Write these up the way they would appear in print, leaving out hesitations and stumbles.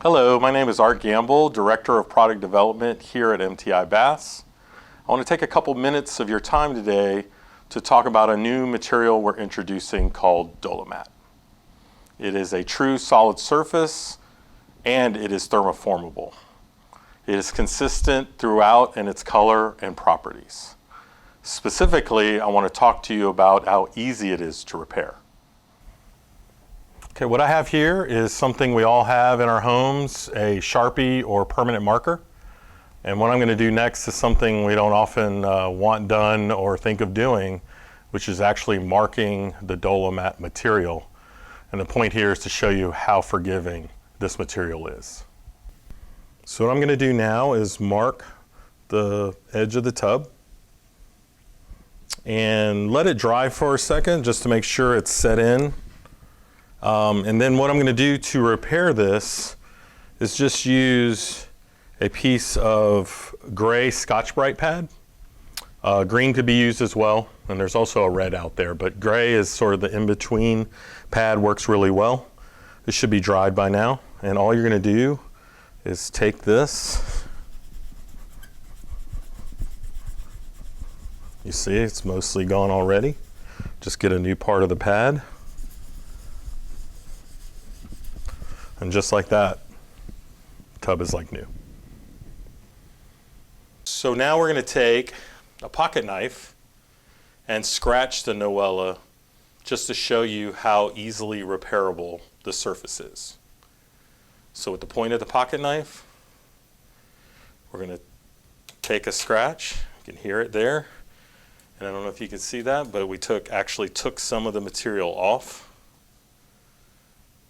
Hello, my name is Art Gamble, Director of Product Development here at MTI Bass. I want to take a couple minutes of your time today to talk about a new material we're introducing called DoloMatte. It is a true solid surface and it is thermoformable. It is consistent throughout in its color and properties. Specifically, I want to talk to you about how easy it is to repair. Okay, what I have here is something we all have in our homes, a Sharpie or permanent marker. And what I'm going to do next is something we don't often want done or think of doing, which is actually marking the DoloMatte material. And the point here is to show you how forgiving this material is. So what I'm going to do now is mark the edge of the tub and let it dry for a second just to make sure it's set in. And then what I'm going to do to repair this is just use a piece of gray Scotch-Brite pad. Green could be used as well, and there's also a red out there, but gray is sort of the in-between pad, works really well. This should be dried by now, and all you're going to do is take this. You see it's mostly gone already. Just get a new part of the pad. And just like that, the tub is like new. So now we're going to take a pocket knife and scratch the Noella just to show you how easily repairable the surface is. So with the point of the pocket knife, we're going to take a scratch. You can hear it there. And I don't know if you can see that, but we actually took some of the material off.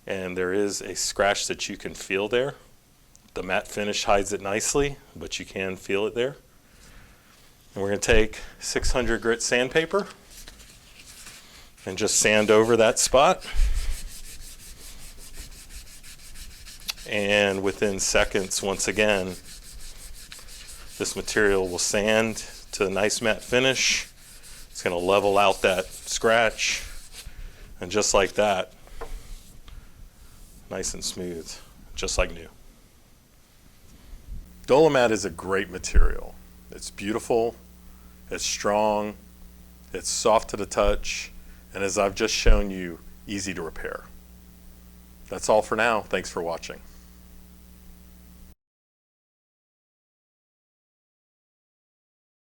And there is a scratch that you can feel there. The matte finish hides it nicely, but you can feel it there. And we're going to take 600 grit sandpaper and just sand over that spot. And within seconds, once again, this material will sand to a nice matte finish. It's going to level out that scratch, and just like that, nice and smooth, just like new. DoloMatte is a great material. It's beautiful, it's strong, it's soft to the touch, and as I've just shown you, easy to repair. That's all for now. Thanks for watching.